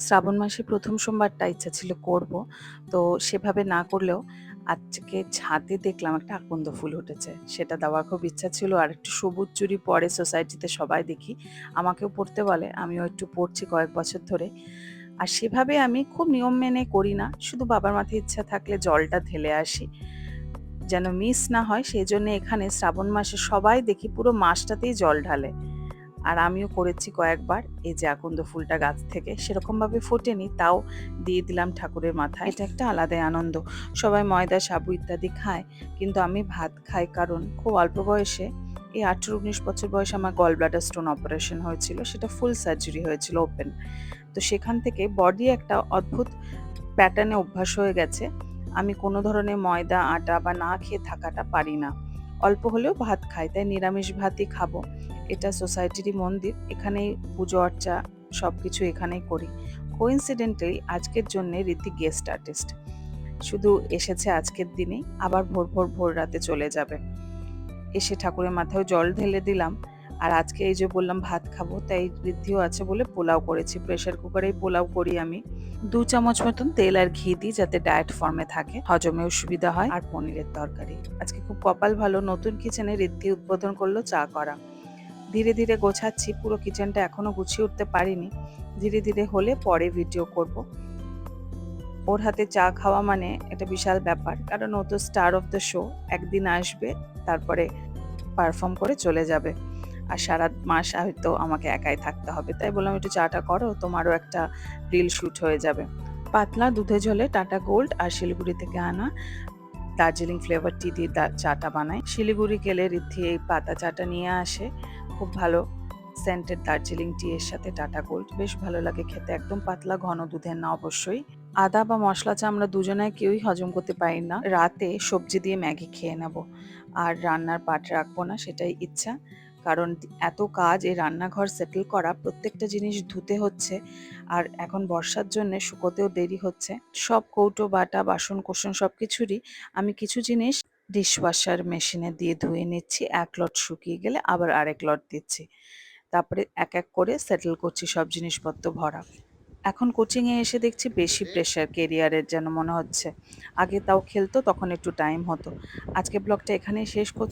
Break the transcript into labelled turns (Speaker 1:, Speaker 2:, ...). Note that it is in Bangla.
Speaker 1: শ্রাবণ মাসে ১ম সোমবারটা ইচ্ছা ছিল করব। তো সেভাবে না করলেও আজকে ছাদে দেখলাম একটা আকন্দ ফুল উঠেছে। সেটা দেওয়ার খুব ইচ্ছা ছিল। আর একটু সবুজ চুড়ি পরে সোসাইটিতে সবাই দেখি। আমাকেও পড়তে বলে, আমিও একটু পড়ছি কয়েক বছর ধরে। আর সেভাবে আমি খুব নিয়ম মেনে করি না। শুধু বাবার মাথায় ইচ্ছা থাকলে জলটা ঢেলে আসি। যেন মিস না হয় সেজন্য এখানে শ্রাবণ মাসে সবাই দেখি পুরো মাসটাতেই জল ঢালে। আর আমিও করেছি কয়েকবার। এই যে আকন্দ ফুলটা গাছ থেকে সেরকমভাবে ফোটেনি, তাও দিয়ে দিলাম ঠাকুরের মাথায়। এটা একটা আলাদাই আনন্দ। সবাই ময়দা, সাবু ইত্যাদি খায়, কিন্তু আমি ভাত খাই কারণ খুব অল্প বয়সে, এই ১৮-১৯ বছর বয়সে আমার গল ব্লাডার স্টোন অপারেশন হয়েছিল। সেটা ফুল সার্জারি হয়েছিল, ওপেন। তো সেখান থেকে বডি একটা অদ্ভুত প্যাটার্নে অভ্যাস হয়ে গেছে। আমি কোনো ধরনের ময়দা, আটা বা না খেয়ে থাকাটা পারি না। অল্প হলেও ভাত খাই, তাই নিরামিষ ভাতই খাবো। এটা সোসাইটিরই মন্দির, এখানেই পুজো অর্চা সব কিছু এখানেই করি। কোইন্সিডেন্টালি আজকের জন্যে রীতি গেস্ট আর্টিস্ট। শুধু এসেছে আজকের দিনেই, আবার ভোর রাতে চলে যাবে। এসে ঠাকুরের মাথায়ও জল ঢেলে দিলাম। আর আজকে এই যে বললাম ভাত খাবো, তাই ঋদ্ধিও আছে বলে পোলাও করেছি। প্রেসার কুকারেই পোলাও করি আমি। ২ চামচ মতন তেল আর ঘি দিই, যাতে ডায়েট ফর্মে থাকে, হজমেও সুবিধা হয়। আর পনিরের তরকারি। আজকে খুব কপাল ভালো, নতুন কিচেনে ঋদ্ধি উদ্বোধন করলো চা করা। ধীরে ধীরে গোছাচ্ছি, পুরো কিচেনটা এখনো গুছিয়ে উঠতে পারিনি। ধীরে ধীরে হলে পরে ভিডিও করব। ওর হাতে চা খাওয়া মানে একটা বিশাল ব্যাপার, কারণ ও তো স্টার অফ দ্য শো। একদিন আসবে, তারপরে পারফর্ম করে চলে যাবে। আর সারা মাস হয়তো আমাকে একাই থাকতে হবে। তাই বললাম একটু চাটা করো, তোমারও একটা রিল শুট হয়ে যাবে। পাতলা দুধে ঝোলে টাটা গোল্ড আর শিলিগুড়ি থেকে আনা দার্জিলিং ফ্লেভার টি দিয়ে চাটা বানাই। শিলিগুড়ি গেলে ঋদ্ধি এই পাতা চাটা নিয়ে আসে। খুব ভালো সেন্টেড দার্জিলিং টি এর সাথে টাটা গোল্ড বেশ ভালো লাগে খেতে। একদম পাতলা, ঘন দুধের না অবশ্যই। আদা বা মশলা চা আমরা দুজনায় কেউই হজম করতে পারি না। রাতে সবজি দিয়ে ম্যাগি খেয়ে নেব। আর রান্নার পাট রাখবো না, সেটাই ইচ্ছা। কারণ এত কাজ, এই রান্নাঘর সেটেল করা, প্রত্যেকটা জিনিস ধুতে হচ্ছে। আর এখন বর্ষার জন্য শুকোতেও দেরি হচ্ছে। সব কৌটো বাটা, বাসন কোসন সব কিছুরই আমি কিছু জিনিস ডিশওয়াশার মেশিনে দিয়ে ধুয়ে নিচ্ছি। ১ লট শুকিয়ে গেলে আবার আরেক লট দিচ্ছি। তারপরে এক এক করে সেটেল করছি সব জিনিসপত্র ভরা। এখন কোচিংয়ে এসে দেখছি বেশি প্রেশার কেরিয়ারের, যেন মনে হচ্ছে। আগে তাও খেলতো, তখন একটু টাইম হতো। আজকে ব্লগটা এখানেই শেষ করছি।